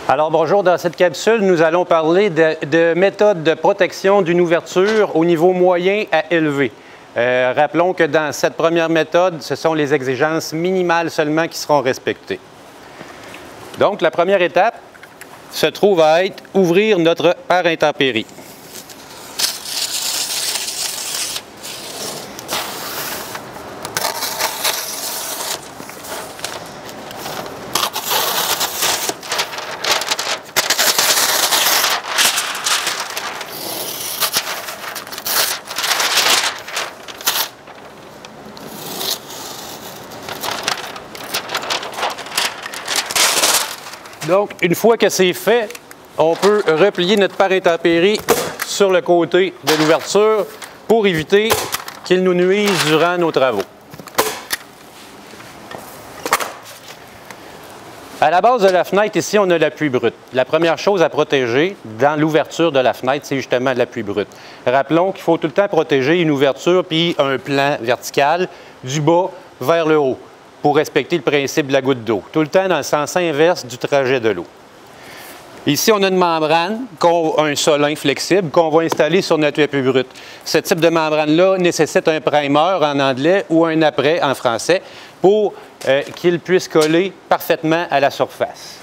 Alors bonjour, dans cette capsule, nous allons parler de méthodes de protection d'une ouverture au niveau moyen à élevé. Rappelons que dans cette première méthode, ce sont les exigences minimales seulement qui seront respectées. Donc la première étape se trouve à être ouvrir notre pare-intempéries. Donc, une fois que c'est fait, on peut replier notre pare-intempéries sur le côté de l'ouverture pour éviter qu'il nous nuise durant nos travaux. À la base de la fenêtre, ici, on a l'appui brut. La première chose à protéger dans l'ouverture de la fenêtre, c'est justement l'appui brut. Rappelons qu'il faut tout le temps protéger une ouverture puis un plan vertical du bas vers le haut, pour respecter le principe de la goutte d'eau. Tout le temps dans le sens inverse du trajet de l'eau. Ici, on a une membrane, un solin flexible qu'on va installer sur notre appui brut. Ce type de membrane-là nécessite un primer en anglais ou un après en français pour qu'il puisse coller parfaitement à la surface.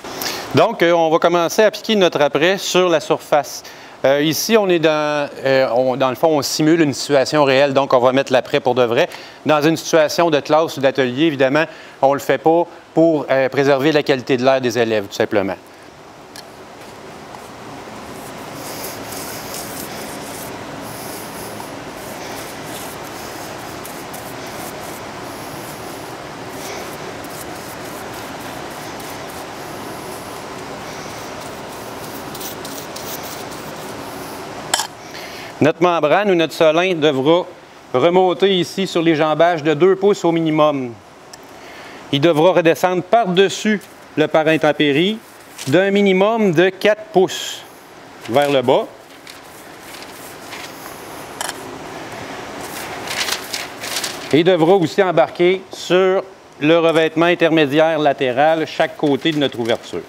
Donc, on va commencer à appliquer notre après sur la surface. Ici, on est dans le fond, on simule une situation réelle, donc on va mettre l'après pour de vrai. Dans une situation de classe ou d'atelier, évidemment, on ne le fait pas pour préserver la qualité de l'air des élèves, tout simplement. Notre membrane ou notre solin devra remonter ici sur les jambages de 2 pouces au minimum. Il devra redescendre par-dessus le pare-intempéries d'un minimum de 4 pouces vers le bas. Et il devra aussi embarquer sur le revêtement intermédiaire latéral chaque côté de notre ouverture.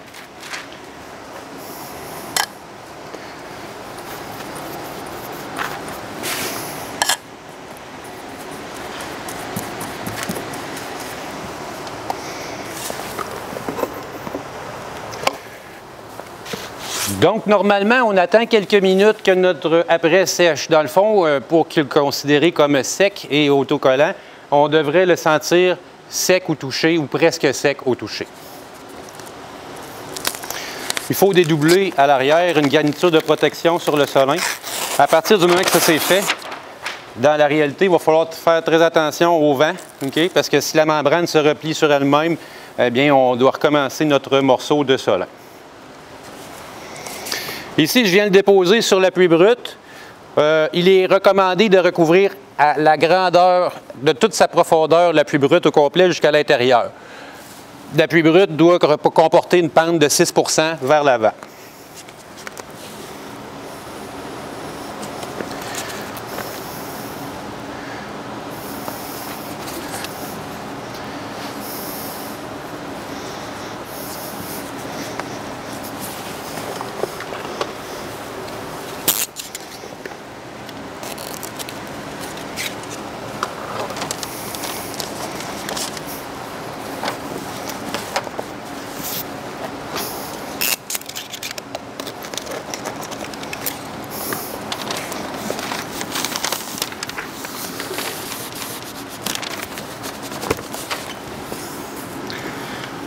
Donc, normalement, on attend quelques minutes que notre après sèche. Dans le fond, pour qu'il soit considéré comme sec et autocollant, on devrait le sentir sec au toucher ou presque sec au toucher. Il faut dédoubler à l'arrière une garniture de protection sur le solin. À partir du moment que ça s'est fait, dans la réalité, il va falloir faire très attention au vent, okay? Parce que si la membrane se replie sur elle-même, eh bien, on doit recommencer notre morceau de solin. Ici, je viens de déposer sur l'appui brut. Il est recommandé de recouvrir à la grandeur de toute sa profondeur l'appui brut au complet jusqu'à l'intérieur. L'appui brut doit comporter une pente de 6 % vers l'avant.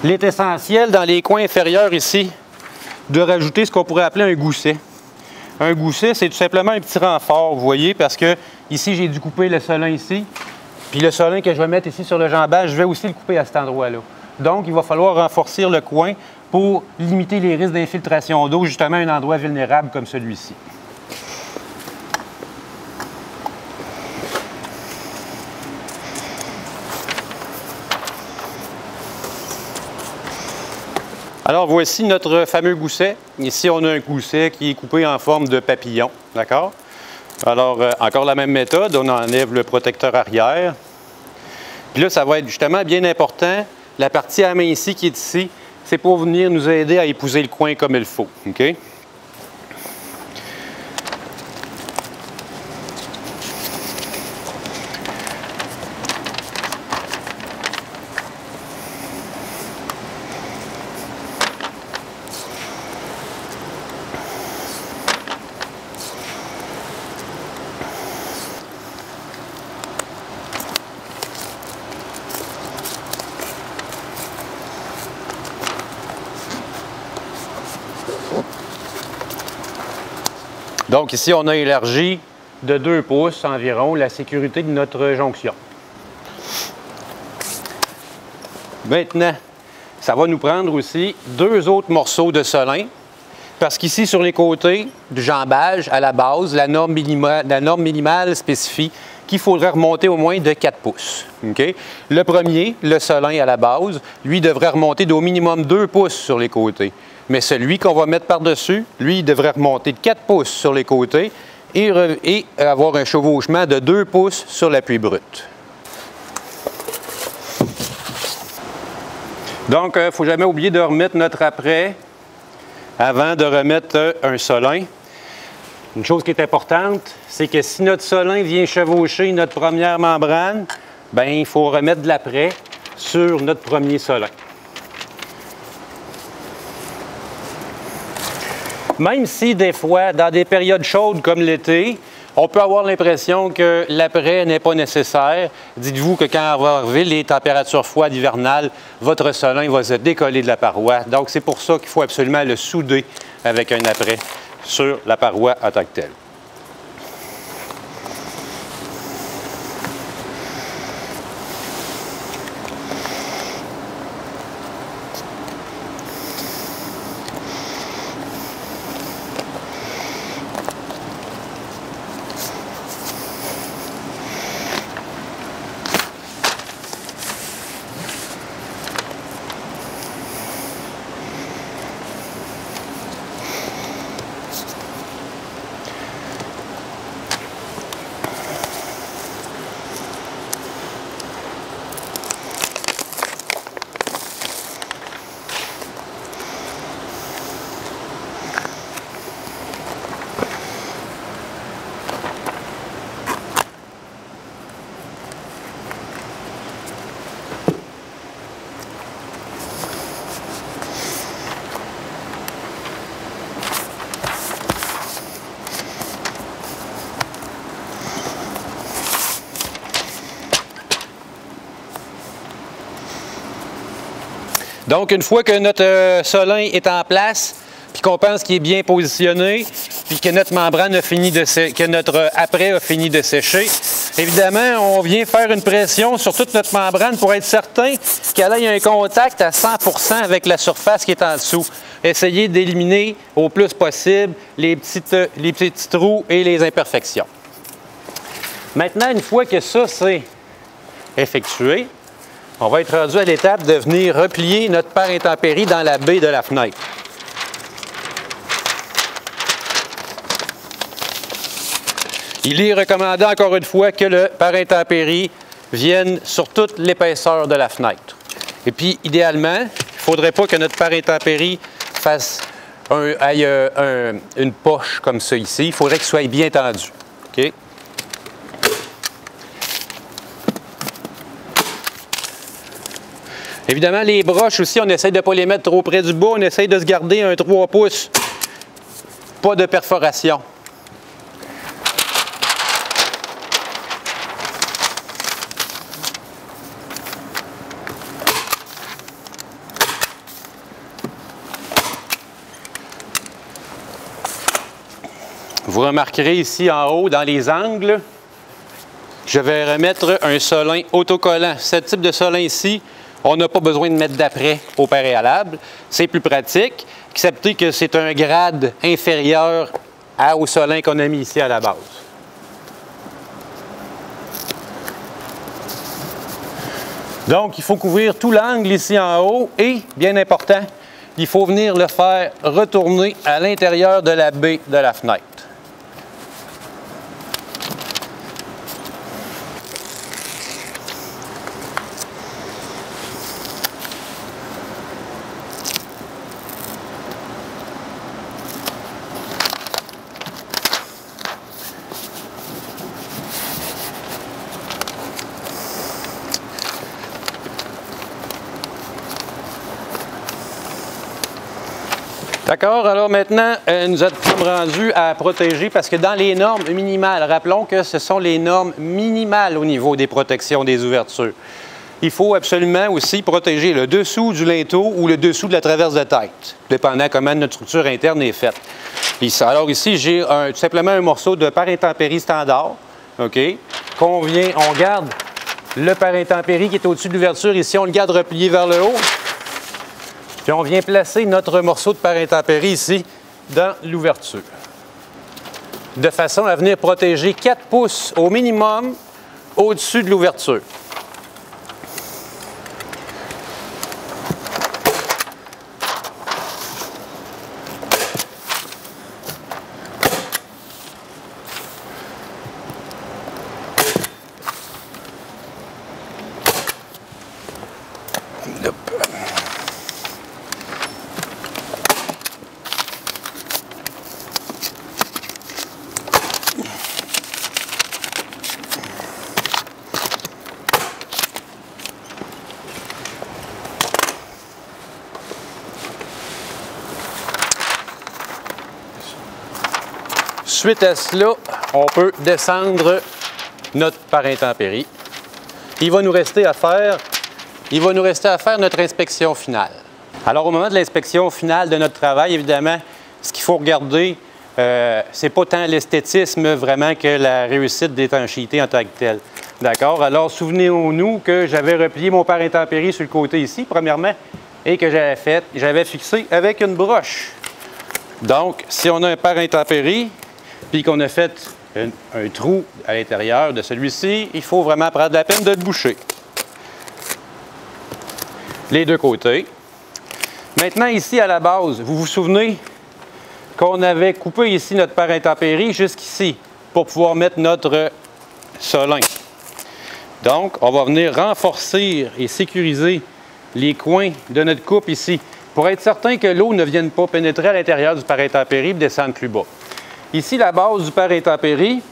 Il est essentiel, dans les coins inférieurs ici, de rajouter ce qu'on pourrait appeler un gousset. Un gousset, c'est tout simplement un petit renfort, vous voyez, parce que ici, j'ai dû couper le solin ici. Puis le solin que je vais mettre ici sur le jambage, je vais aussi le couper à cet endroit-là. Donc, il va falloir renforcer le coin pour limiter les risques d'infiltration d'eau, justement à un endroit vulnérable comme celui-ci. Alors, voici notre fameux gousset. Ici, on a un gousset qui est coupé en forme de papillon, d'accord? Alors, encore la même méthode, on enlève le protecteur arrière. Puis là, ça va être justement bien important. La partie à main ici qui est ici, c'est pour venir nous aider à épouser le coin comme il faut. OK? Donc ici, on a élargi de 2 pouces environ la sécurité de notre jonction. Maintenant, ça va nous prendre aussi 2 autres morceaux de solin, parce qu'ici, sur les côtés du jambage, à la base, la norme minimale spécifie qu'il faudrait remonter au moins de 4 pouces. Okay? Le premier, le solin à la base, lui devrait remonter d'au minimum 2 pouces sur les côtés. Mais celui qu'on va mettre par-dessus, lui, il devrait remonter de 4 pouces sur les côtés et avoir un chevauchement de 2 pouces sur l'appui brut. Donc, il ne faut jamais oublier de remettre notre apprêt avant de remettre un solin. Une chose qui est importante, c'est que si notre solin vient chevaucher notre première membrane, bien, il faut remettre de l'apprêt sur notre premier solin. Même si des fois, dans des périodes chaudes comme l'été, on peut avoir l'impression que l'apprêt n'est pas nécessaire, dites-vous que quand on va arriver les températures froides hivernales, votre solin va se décoller de la paroi. Donc, c'est pour ça qu'il faut absolument le souder avec un apprêt sur la paroi en tant que telle. Donc, une fois que notre solin est en place, puis qu'on pense qu'il est bien positionné, puis que notre membrane a fini que notre apprêt a fini de sécher, évidemment, on vient faire une pression sur toute notre membrane pour être certain qu'elle ait un contact à 100% avec la surface qui est en dessous. Essayez d'éliminer au plus possible les petits trous et les imperfections. Maintenant, une fois que ça c'est effectué, on va être rendu à l'étape de venir replier notre pare intempéries dans la baie de la fenêtre. Il est recommandé encore une fois que le pare intempéries vienne sur toute l'épaisseur de la fenêtre. Et puis, idéalement, il ne faudrait pas que notre pare intempéries aille une poche comme ça ici. Il faudrait qu'il soit bien tendu. OK? Évidemment, les broches aussi, on essaie de ne pas les mettre trop près du bas. On essaie de se garder un 3 pouces. Pas de perforation. Vous remarquerez ici en haut, dans les angles, je vais remettre un solin autocollant. Ce type de solin ici, on n'a pas besoin de mettre d'apprêt au préalable. C'est plus pratique, excepté que c'est un grade inférieur au solin qu'on a mis ici à la base. Donc, il faut couvrir tout l'angle ici en haut et, bien important, il faut venir le faire retourner à l'intérieur de la baie de la fenêtre. D'accord, alors maintenant, nous sommes rendus à protéger parce que dans les normes minimales, rappelons que ce sont les normes minimales au niveau des protections des ouvertures. Il faut absolument aussi protéger le dessous du linteau ou le dessous de la traverse de tête, dépendant comment notre structure interne est faite. Alors ici, j'ai tout simplement un morceau de pare intempérie standard, OK? On garde le pare intempérie qui est au-dessus de l'ouverture. Ici, on le garde replié vers le haut. Puis on vient placer notre morceau de pare intempérie ici, dans l'ouverture. De façon à venir protéger 4 pouces au minimum au-dessus de l'ouverture. Suite à cela, on peut descendre notre pare intempérie. Il va nous rester à faire notre inspection finale. Alors, au moment de l'inspection finale de notre travail, évidemment, ce qu'il faut regarder, c'est pas tant l'esthétisme vraiment que la réussite d'étanchéité en tant que telle. D'accord? Alors, souvenez-nous que j'avais replié mon pare intempérie sur le côté ici, premièrement, et que j'avais fixé avec une broche. Donc, si on a un pare intempérie, puis qu'on a fait un trou à l'intérieur de celui-ci, il faut vraiment prendre la peine de le boucher. Les deux côtés. Maintenant, ici, à la base, vous vous souvenez qu'on avait coupé ici notre pare intempérie jusqu'ici pour pouvoir mettre notre solin. Donc, on va venir renforcer et sécuriser les coins de notre coupe ici pour être certain que l'eau ne vienne pas pénétrer à l'intérieur du pare intempérie et descendre plus bas. Ici, la base du pare intempérie,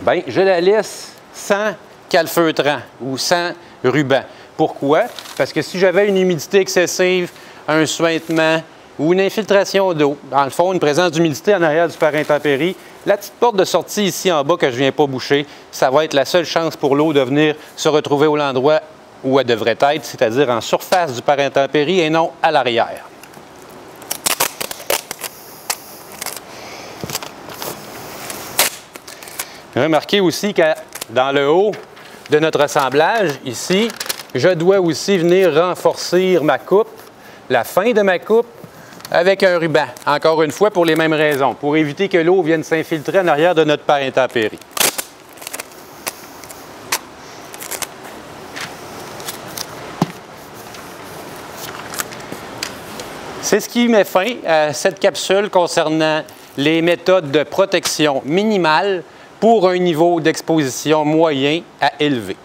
bien, je la laisse sans calfeutrant ou sans ruban. Pourquoi? Parce que si j'avais une humidité excessive, un suintement ou une infiltration d'eau, dans le fond, une présence d'humidité en arrière du pare intempérie, la petite porte de sortie ici en bas que je ne viens pas boucher, ça va être la seule chance pour l'eau de venir se retrouver au endroit où elle devrait être, c'est-à-dire en surface du pare intempérie et non à l'arrière. Remarquez aussi que dans le haut de notre assemblage, ici, je dois aussi venir renforcer ma coupe, la fin de ma coupe, avec un ruban. Encore une fois, pour les mêmes raisons, pour éviter que l'eau vienne s'infiltrer en arrière de notre pare intempérie. C'est ce qui met fin à cette capsule concernant les méthodes de protection minimale pour un niveau d'exposition moyen à élevé.